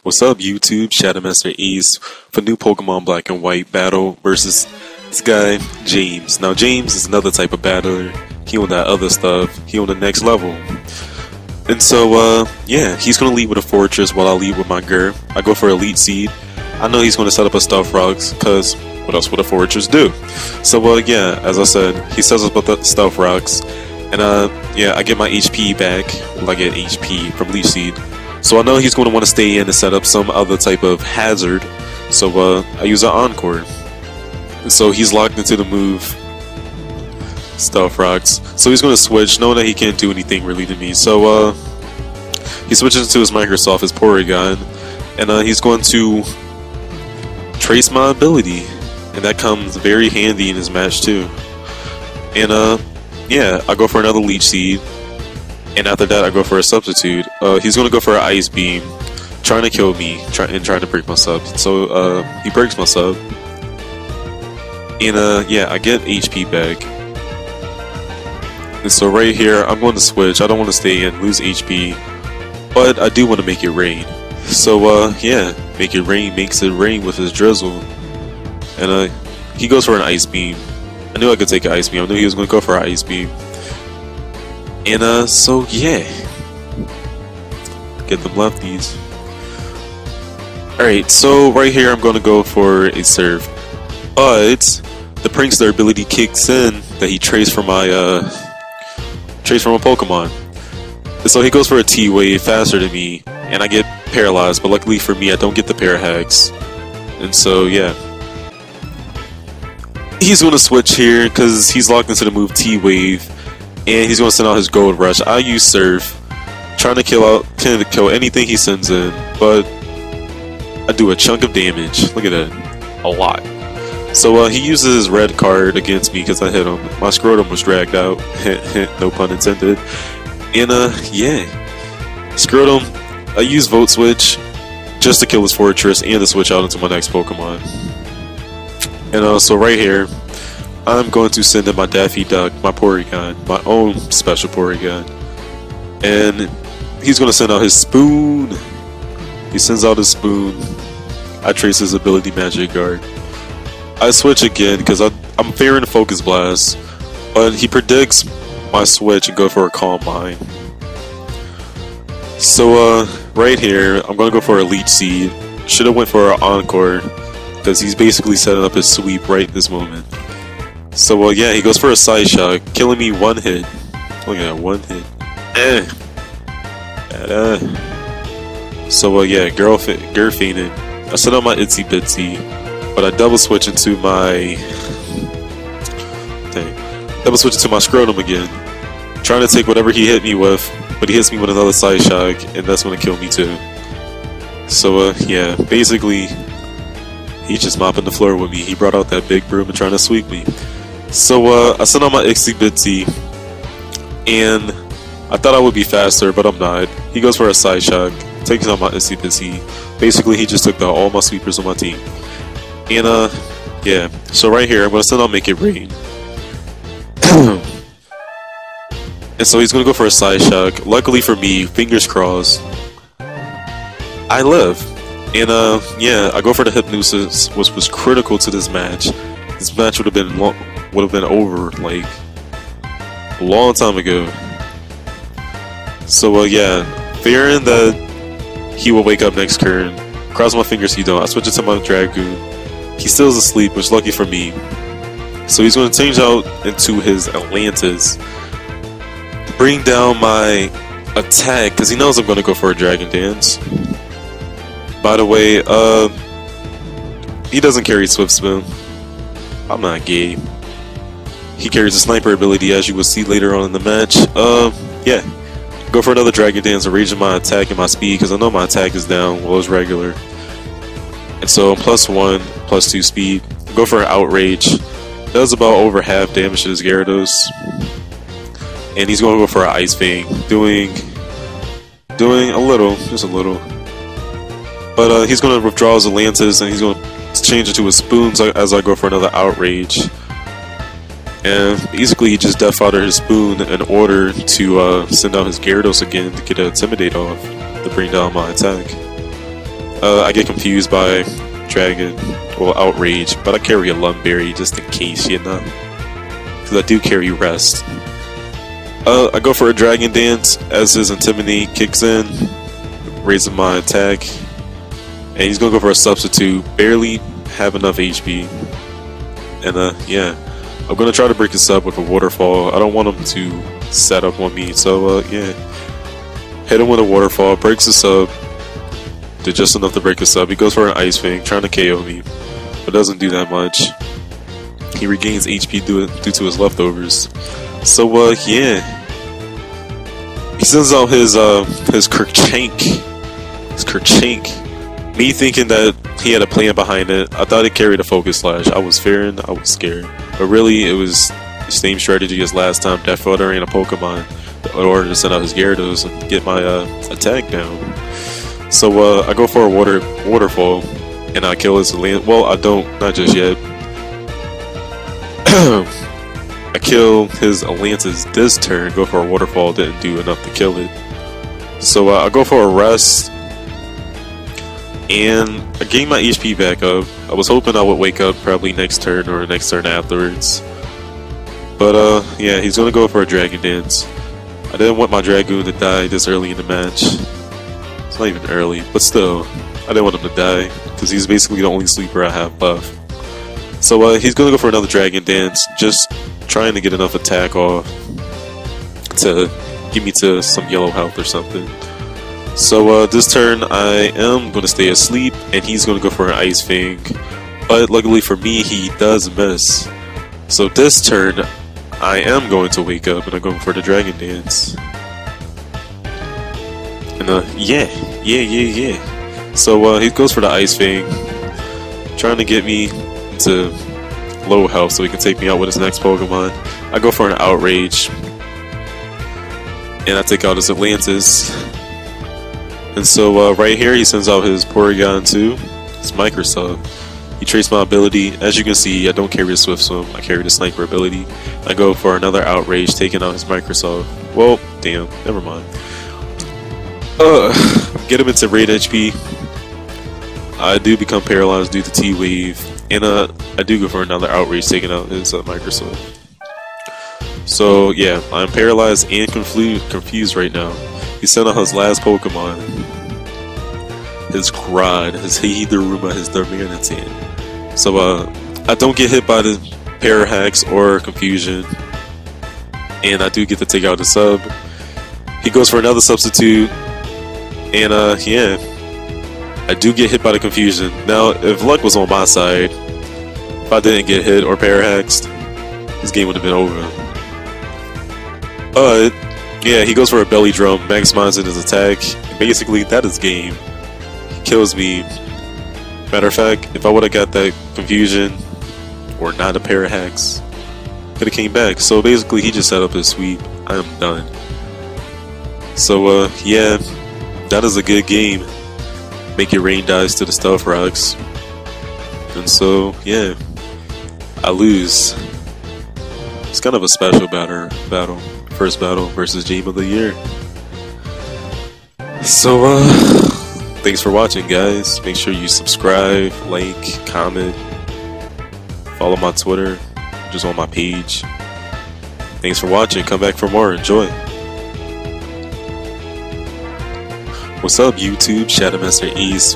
What's up, YouTube? Shadowmaster Ace for new Pokemon Black and White battle versus this guy, James. Now, James is another type of battler. He on that other stuff. He on the next level. And so, yeah, he's going to lead with a Fortress while I lead with my Gur. I go for Elite Seed. I know he's going to set up a Stuff Rocks, because what else would a Fortress do? So, yeah, as I said, he sets up the Stuff Rocks. And, yeah, I get my HP back. Well, I get HP from Leech Seed. So I know he's going to want to stay in and set up some other type of hazard. So I use an Encore. So he's locked into the move Stuff Rocks. So he's going to switch, knowing that he can't do anything really to me. So he switches into his Microsoft, his Porygon. And he's going to trace my ability. And that comes very handy in his match too. And yeah, I go for another Leech Seed. And after that, I go for a Substitute. He's going to go for an Ice Beam, trying to kill me, trying to break my sub. So he breaks my sub. And yeah, I get HP back. And so right here, I'm going to switch. I don't want to stay and lose HP, but I do want to make it rain. So yeah, make it rain, makes it rain with his Drizzle. And he goes for an Ice Beam. I knew I could take an Ice Beam. I knew he was going to go for an Ice Beam. And so yeah, get them lefties. Alright, so right here I'm gonna go for a Surf, but the Prankster ability kicks in that he traced from my Pokemon. And so he goes for a T-Wave faster than me, and I get paralyzed, but luckily for me I don't get the Pair Hacks. And so yeah, he's gonna switch here because he's locked into the move T-Wave. And he's going to send out his Gold Rush. I use Surf, trying to kill anything he sends in, but I do a chunk of damage. Look at that, a lot. So he uses his red card against me because I hit him. My scrotum was dragged out, no pun intended. And yeah, scrotum. I use Volt Switch just to kill his Fortress and to switch out into my next Pokemon. And so right here, I'm going to send in my Daffy Duck, my Porygon, my own special Porygon. And he's going to send out his Spoon. He sends out his Spoon. I trace his ability Magic Guard. I switch again because I'm fearing Focus Blast. But he predicts my switch and go for a Calm Mind. So right here, I'm going to go for a Leech Seed. Should have went for an Encore because he's basically setting up his sweep right this moment. So yeah, he goes for a Side Shock, killing me one hit. Look at that, one hit. So yeah, Gur fainted. I set out my Itsy Bitsy, but I double switch into my Scrotum again, trying to take whatever he hit me with, but he hits me with another Side Shock, and that's gonna kill me too. So yeah, basically, he's just mopping the floor with me. He brought out that big broom and trying to sweep me. So I sent out my Itsy Bitsy, and I thought I would be faster, but I'm not. He goes for a Side Shock, takes out my Itsy Bitsy. Basically, he just took all my sweepers on my team. And yeah, so right here, I'm going to send out Make It Rain. And so he's going to go for a Side Shock. Luckily for me, fingers crossed, I live. And yeah, I go for the Hypnosis, which was critical to this match. This match would have been over like a long time ago. So yeah, fearing that he will wake up next turn, cross my fingers he don't. I switch it to my Dragoon. He still is asleep, which is lucky for me. So he's going to change out into his Atlantis, bring down my attack because he knows I'm going to go for a Dragon Dance. By the way, he doesn't carry Swift Spin. I'm not gay. He carries a Sniper ability, as you will see later on in the match. Yeah. Go for another Dragon Dance, raising my attack and my speed, because I know my attack is down, well, it's regular. And so, +1, +2 speed. Go for an Outrage. Does about over half damage to his Gyarados. And he's going to go for an Ice Fang, doing a little, just a little. But he's going to withdraw his Atlantis, and he's going to change it to a Spoon as I go for another Outrage. And basically he just Death Foddered his Spoon in order to send out his Gyarados again to get an Intimidate off to bring down my attack. I get confused by Dragon, well, Outrage, but I carry a Lumberry just in case, you know? Because I do carry Rest. I go for a Dragon Dance as his Intimidate kicks in, raising my attack. And he's gonna go for a Substitute, barely have enough HP. And yeah, I'm gonna try to break his sub with a Waterfall. I don't want him to set up on me, so yeah. Hit him with a Waterfall, breaks his sub. Did just enough to break his sub. He goes for an Ice Fang, trying to KO me, but doesn't do that much. He regains HP due to his leftovers. So yeah, he sends out his Kerchink. His Kerchink. Me thinking that he had a plan behind it. I thought it carried a Focus Slash. I was fearing, I was scared, but really it was the same strategy as last time. That Fodder and a Pokemon in order to send out his Gyarados and get my attack down. So I go for a Waterfall and I kill his land. Well, I don't, not just yet. I kill his Atlantis this turn, go for a Waterfall, didn't do enough to kill it. So I go for a Rest, and I gain my HP back up. I was hoping I would wake up probably next turn or next turn afterwards. But yeah, he's gonna go for a Dragon Dance. I didn't want my Dragoon to die this early in the match. It's not even early, but still, I didn't want him to die, because he's basically the only sleeper I have left. So he's gonna go for another Dragon Dance, just trying to get enough attack off to get me to some yellow health or something. So this turn I am gonna stay asleep, and he's gonna go for an Ice Fang. But luckily for me, he does miss. So this turn I am going to wake up, and I'm going for the Dragon Dance. And yeah. So he goes for the Ice Fang, trying to get me to low health so he can take me out with his next Pokemon. I go for an Outrage, and I take out his Atlantis. And so right here he sends out his Porygon 2, his Micro Sub. He traced my ability. As you can see, I don't carry a Swift Swim, I carry the Sniper ability. I go for another Outrage, taking out his Micro Sub. Well, damn, never mind. Get him into Raid HP. I do become paralyzed due to T-Wave, and I do go for another Outrage, taking out his Micro Sub. So yeah, I'm paralyzed and confused right now. He sent out his last Pokemon, his Grodd, his Heatheruma, his Darmanitan. So I don't get hit by the Parahax or Confusion, and I do get to take out the sub. He goes for another Substitute, and yeah, I do get hit by the Confusion. Now, if luck was on my side, if I didn't get hit or Parahaxed, this game would have been over. But yeah, he goes for a Belly Drum, maximizing his attack. Basically, that is game. He kills me. Matter of fact, if I would have got that Confusion or not a Parahax, could have came back. So basically, he just set up his sweep. I am done. So yeah, that is a good game. Make your rain dies to the Stealth Rocks. And so yeah, I lose. It's kind of a special battle. First battle versus Game of the Year. So thanks for watching, guys. Make sure you subscribe, like, comment, follow my Twitter, just on my page. Thanks for watching. Come back for more. Enjoy. What's up, YouTube? Shadowmaster Ace.